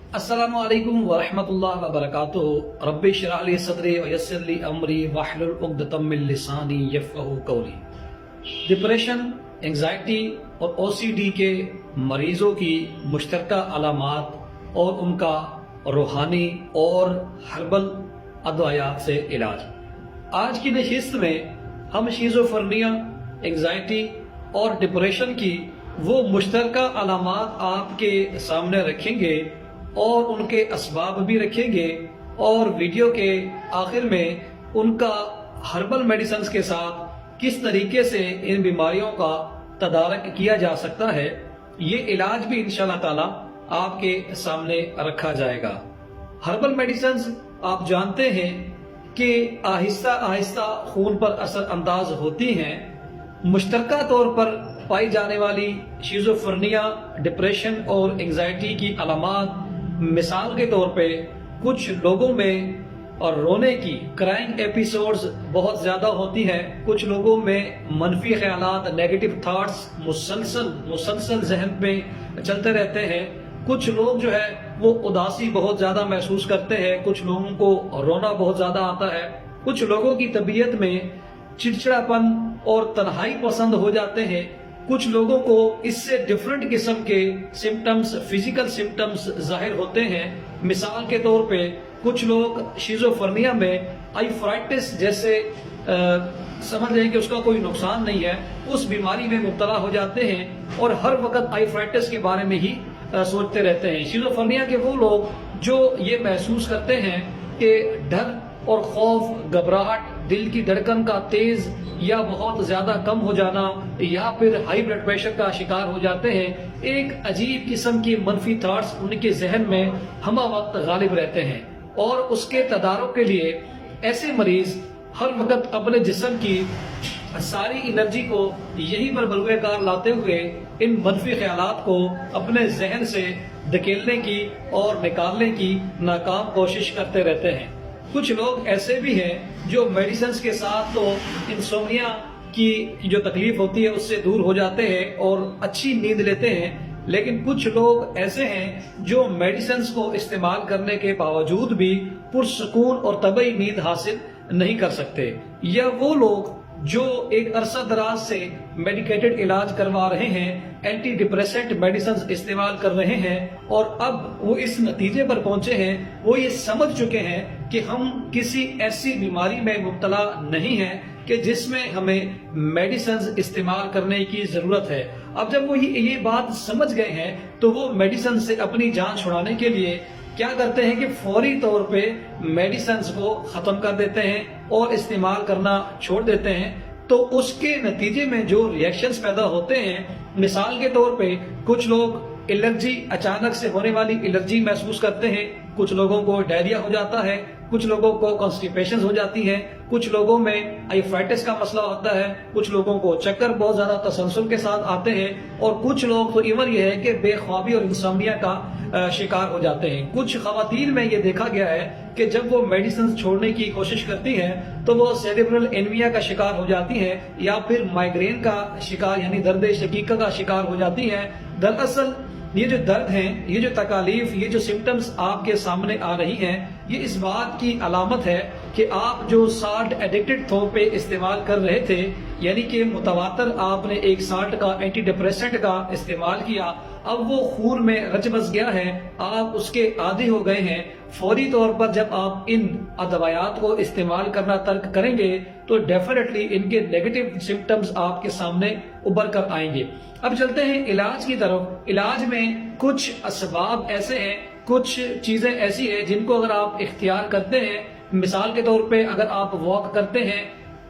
अस्सलामु अलैकुम वरहमतुल्लाहि वबरकातुहू। रब्बि इश्रह ली सदरी वयस्सिर ली अमरी वहलुल उक़दतम मिन लिसानी यफ़क़हू क़ौली। डिप्रेशन, एंग्जाइटी और ओसीडी के मरीजों की मुश्तरका अलामात और उनका रूहानी और हर्बल अदवायात से इलाज। आज की नशिस्त में हम शिज़ोफ्रेनिया, एंग्जाइटी और डिप्रेशन की वो मुश्तरका अलामात आपके सामने रखेंगे और उनके असबाब भी रखेंगे, और वीडियो के आखिर में उनका हर्बल मेडिसिन के साथ किस तरीके से इन बीमारियों का तदारक किया जा सकता है, ये इलाज भी इंशाअल्लाह ताला आपके सामने रखा जाएगा। हर्बल मेडिसिन आप जानते हैं कि आहिस्ता आहिस्ता खून पर असर अंदाज होती हैं। मुश्तरका तौर पर पाई जाने वाली शिज़ोफ्रेनिया, डिप्रेशन और एंग्जाइटी की अलामात मिसाल के तौर पे कुछ लोगों में और रोने की क्राइंग एपिसोड्स बहुत ज्यादा होती है, कुछ लोगों में मनफी ख्यालात, नेगेटिव थॉट्स मुसलसल जहन में चलते रहते हैं, कुछ लोग जो है वो उदासी बहुत ज्यादा महसूस करते हैं, कुछ लोगों को रोना बहुत ज्यादा आता है, कुछ लोगों की तबीयत में चिड़चिड़ापन और तन्हाई पसंद हो जाते हैं, कुछ लोगों को इससे डिफरेंट किस्म के सिम्टम्स, फिजिकल सिम्टम्स जाहिर होते हैं। मिसाल के तौर पे कुछ लोग शिज़ोफ्रेनिया में आर्थराइटिस जैसे समझ लें कि उसका कोई नुकसान नहीं है, उस बीमारी में मुब्तला हो जाते हैं और हर वक्त आर्थराइटिस के बारे में ही सोचते रहते हैं। शिज़ोफ्रेनिया के वो लोग जो ये महसूस करते हैं कि डर और खौफ, घबराहट, दिल की धड़कन का तेज या बहुत ज्यादा कम हो जाना या फिर हाई ब्लड प्रेशर का शिकार हो जाते हैं, एक अजीब किस्म की मनफी थॉट्स उनके जहन में हमा वक्त गालिब रहते हैं, और उसके तदारुक के लिए ऐसे मरीज हर वक्त अपने जिस्म की सारी एनर्जी को यही पर बलवेकार लाते हुए इन मनफी ख्यालात को अपने जहन से धकेलने की और निकालने की नाकाम कोशिश करते रहते हैं। कुछ लोग ऐसे भी हैं जो मेडिसिन के साथ तो इंसोम्निया की जो तकलीफ होती है उससे दूर हो जाते हैं और अच्छी नींद लेते हैं, लेकिन कुछ लोग ऐसे हैं जो मेडिसिन को इस्तेमाल करने के बावजूद भी पुरसकून और तबई नींद हासिल नहीं कर सकते, या वो लोग जो एक अरसा दराज से मेडिकेटेड इलाज करवा रहे हैं, एंटी डिप्रेसेंट मेडिसिन इस्तेमाल कर रहे हैं और अब वो इस नतीजे पर पहुंचे हैं, वो ये समझ चुके हैं कि हम किसी ऐसी बीमारी में मुब्तला नहीं है कि जिसमें हमें मेडिसिन इस्तेमाल करने की जरूरत है। अब जब वो ये बात समझ गए हैं तो वो मेडिसिन से अपनी जान छुड़ाने के लिए क्या करते हैं कि फौरी तौर पे मेडिसिन को खत्म कर देते हैं और इस्तेमाल करना छोड़ देते हैं। तो उसके नतीजे में जो रिएक्शंस पैदा होते हैं, मिसाल के तौर पे कुछ लोग एलर्जी, अचानक से होने वाली एलर्जी महसूस करते हैं, कुछ लोगों को डायरिया हो जाता है, कुछ लोगों को कॉन्स्टिपेशन हो जाती है, कुछ लोगों में आर्थराइटिस का मसला होता है, कुछ लोगों को चक्कर बहुत ज्यादा तसलसल के साथ आते हैं, और कुछ लोग तो इवन ये है कि बेख्वाबी और इंसोम्निया का शिकार हो जाते हैं। कुछ खवातीन में ये देखा गया है कि जब वो मेडिसिन छोड़ने की कोशिश करती हैं तो वो सेरेब्रल एनीमिया का शिकार हो जाती हैं या फिर माइग्रेन का शिकार यानी दर्द शकीका का शिकार हो जाती हैं। दरअसल ये जो दर्द हैं, ये जो तकालीफ, ये जो सिम्टम्स आपके सामने आ रही हैं, ये इस बात की अलामत है कि आप जो साल्ट एडिक्टेड थोपे इस्तेमाल कर रहे थे, यानी कि मुतवातर आपने एक साल्ट का, एंटी डिप्रेसेंट का इस्तेमाल किया, अब वो खून में रच बस गया है, आप उसके आदी हो गए हैं। फौरी तौर पर जब आप इन अदवायात को इस्तेमाल करना तर्क करेंगे तो डेफिनेटली इनके नेगेटिव सिम्टम्स आपके सामने उभर कर आएंगे। अब चलते हैं इलाज की तरफ। इलाज में कुछ असबाब ऐसे हैं, कुछ चीजें ऐसी हैं जिनको अगर आप इख्तियार करते हैं, मिसाल के तौर पे अगर आप वॉक करते हैं,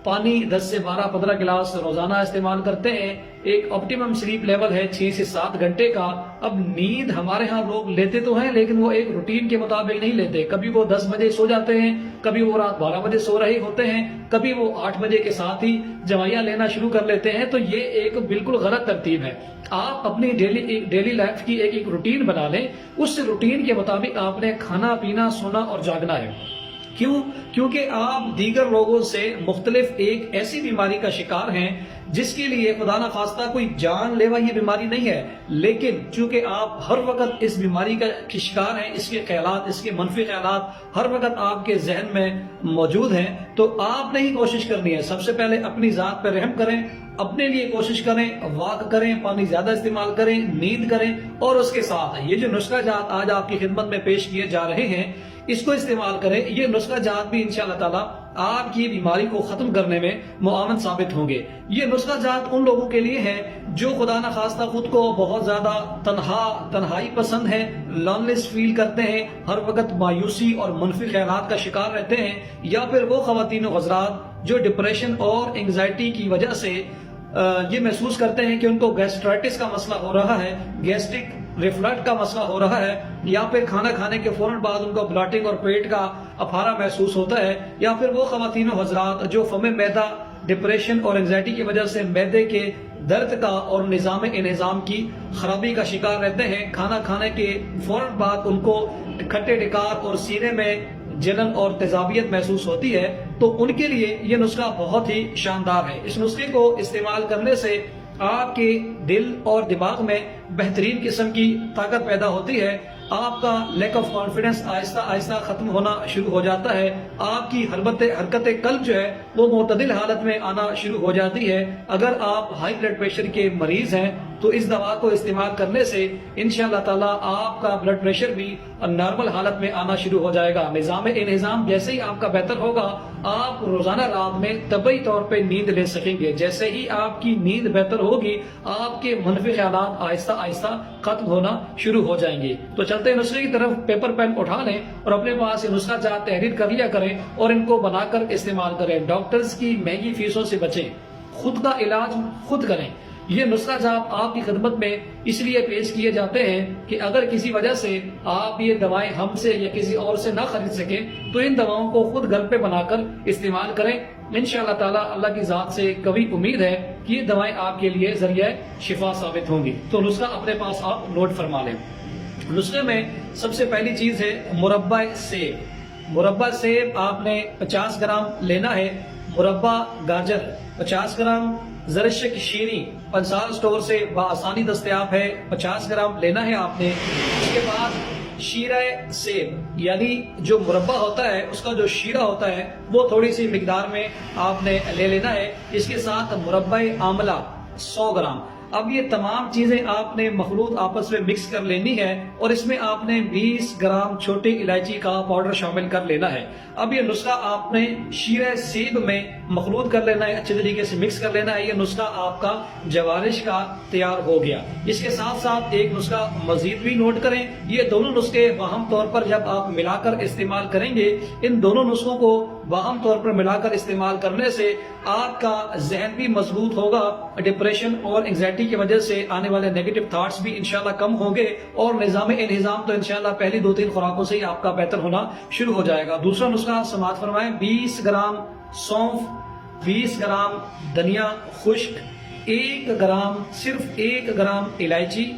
पानी 10 से 12-15 गिलास रोजाना इस्तेमाल करते हैं, एक ऑप्टिमम स्लीप लेवल है 6 से 7 घंटे का। अब नींद हमारे यहाँ लोग लेते तो हैं लेकिन वो एक रूटीन के मुताबिक नहीं लेते, कभी वो 10 बजे सो जाते हैं, कभी वो रात 12 बजे सो रहे होते हैं, कभी वो 8 बजे के साथ ही दवाइयां लेना शुरू कर लेते हैं। तो ये एक बिल्कुल गलत तरतीब है। आप अपनी डेली लाइफ की एक रूटीन बना लें, उस रूटीन के मुताबिक आपने खाना पीना, सोना और जागना है। क्यों? क्योंकि आप दीगर लोगों से मुख्तलिफ एक ऐसी बीमारी का शिकार हैं جس کے لیے خدا نہ خواستہ کوئی جان لیوا یہ بیماری نہیں ہے، لیکن چونکہ آپ ہر وقت اس بیماری کا شکار ہیں، اس کے خیالات، اس کے منفی خیالات ہر وقت آپ کے ذہن میں موجود ہیں، تو آپ نے ہی کوشش کرنی ہے سب سے پہلے اپنی ذات پہ رحم کریں، اپنے لیے کوشش کریں، واک کریں، پانی زیادہ استعمال کریں، نیند کریں، اور اس کے ساتھ یہ جو نسخہ جات آج آپ کی خدمت میں پیش کیے جا رہے ہیں اس کو استعمال کریں۔ یہ نسخہ جات بھی انشاءاللہ تعالی آپ کی بیماری کو ختم کرنے میں معاون ثابت ہوں گے۔ یہ نسخہ جات ان لوگوں کے لیے ہے جو خدا نہ خواستہ خود کو بہت زیادہ تنہائی پسند ہے، لونلیس فیل کرتے ہیں، ہر وقت مایوسی اور منفی خیالات کا شکار رہتے ہیں، یا پھر وہ خواتین و حضرات جو ڈپریشن اور انگزائٹی کی وجہ سے یہ محسوس کرتے ہیں کہ ان کو گیسٹرائٹس کا مسئلہ ہو رہا ہے، گیسٹرک ریفلکس کا مسئلہ ہو رہا ہے، یا پھر کھانا کھانے کے فوراً بعد ان کو بلاٹنگ اور پیٹ کا افارہ محسوس ہوتا ہے، یا پھر وہ خواتین و حضرات جو فم معدہ ڈپریشن اور انگزائٹی کی وجہ سے معدے کے درد کا اور نظام انہضام کی خرابی کا شکار رہتے ہیں، کھانا کھانے کے فوراً بعد ان کو کھٹے ڈکار اور سینے میں جلن اور تیزابیت محسوس ہوتی ہے، تو ان کے لیے یہ نسخہ بہت ہی شاندار ہے۔ اس نسخے کو استعمال کرنے سے آپ کے دل اور دماغ میں بہترین قسم کی طاقت پیدا ہوتی ہے، آپ کا لیک آف کانفیڈنس آہستہ آہستہ ختم ہونا شروع ہو جاتا ہے، آپ کی حرکت قلب جو ہے وہ معتدل حالت میں آنا شروع ہو جاتی ہے۔ اگر آپ ہائی بلڈ پریشر کے مریض ہیں تو اس دوا کو استعمال کرنے سے انشاءاللہ تعالی آپ کا بلڈ پریشر بھی نارمل حالت میں آنا شروع ہو جائے گا۔ نظام انہضام جیسے ہی آپ کا بہتر ہوگا، آپ روزانہ رات میں طبعی طور پہ نیند لے سکیں گے۔ جیسے ہی آپ کی نیند بہتر ہوگی، آپ کے منفی خیالات آہستہ آہستہ ختم ہونا شروع ہو جائیں گے۔ تو چلتے ہیں نسخے کی طرف، پیپر پین اٹھا لیں اور اپنے پاس یہ نسخہ جات تحریر کر لیا کریں اور ان کو بنا کر استعمال کریں۔ ڈاکٹرز کی مہنگی فیسوں سے بچیں، خود کا علاج خود کریں۔ یہ نسخہ جات آپ کی خدمت میں اس لیے پیش کیے جاتے ہیں کہ اگر کسی وجہ سے آپ یہ دوائیں ہم سے یا کسی اور سے نہ خرید سکیں تو ان دواؤں کو خود گھر پہ بنا کر استعمال کریں۔ انشاءاللہ تعالی اللہ کی ذات سے قوی امید ہے کہ یہ دوائیں آپ کے لیے ذریعہ شفا ثابت ہوں گی۔ تو نسخہ اپنے پاس آپ نوٹ فرما لیں۔ نسخے میں سب سے پہلی چیز ہے مربع سیب۔ مربع سیب آپ نے 50 گرام لینا ہے، مربع گاجر 50 گرام، زرشک شیریں پنسال سٹور سے بآسانی دستیاب ہے، 50 گرام لینا ہے آپ نے۔ اس کے بعد شیرہ سیب، یعنی جو مربع ہوتا ہے اس کا جو شیرہ ہوتا ہے وہ تھوڑی سی مقدار میں آپ نے لے لینا ہے۔ اس کے ساتھ مربع آملہ 100 گرام۔ اب یہ تمام چیزیں آپ نے مخلوط آپس میں مکس کر لینی ہے اور اس میں آپ نے 20 گرام چھوٹی الائچی کا پاؤڈر شامل کر لینا ہے۔ اب یہ نسخہ آپ نے شیرہ سیب میں مخلوط کر لینا ہے، اچھے طریقے سے مکس کر لینا ہے۔ یہ نسخہ آپ کا جوارش کا تیار ہو گیا۔ اس کے ساتھ ساتھ ایک نسخہ مزید بھی نوٹ کریں، یہ دونوں نسخے باہم طور پر جب آپ ملا کر استعمال کریں گے، ان دونوں نسخوں کو باہم طور پر ملا کر استعمال کرنے سے آپ کا ذہن بھی مضبوط ہوگا، ڈپریشن اور انگزائٹی کی وجہ سے آنے والے نیگیٹو تھاٹس بھی انشاءاللہ کم ہوں گے، اور نظام انہضام تو انشاءاللہ پہلی 2-3 خوراکوں سے ہی آپ کا بہتر ہونا شروع ہو جائے گا۔ دوسرا نسخہ سماعت فرمائیں، 20 گرام سونف، 20 گرام دھنیا خشک، 1 گرام، صرف 1 گرام الائچی،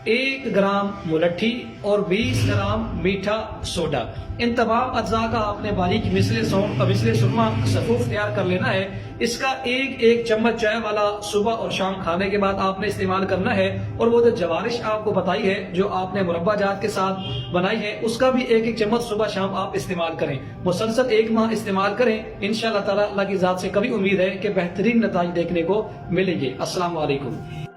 1 گرام ملٹھی اور 20 گرام میٹھا سوڈا۔ ان تمام اجزاء کا آپ نے باریک مثل سرما صفوف تیار کر لینا ہے۔ اس کا ایک چمچ چائے والا صبح اور شام کھانے کے بعد آپ نے استعمال کرنا ہے، اور وہ جو جوارش آپ کو بتائی ہے جو آپ نے مربع جات کے ساتھ بنائی ہے اس کا بھی ایک چمچ صبح شام آپ استعمال کریں، مسلسل 1 ماہ استعمال کریں۔ انشاءاللہ تعالی اللہ کی ذات سے کبھی امید ہے کہ بہترین نتائج دیکھنے کو ملیں گے۔ السلام علیکم۔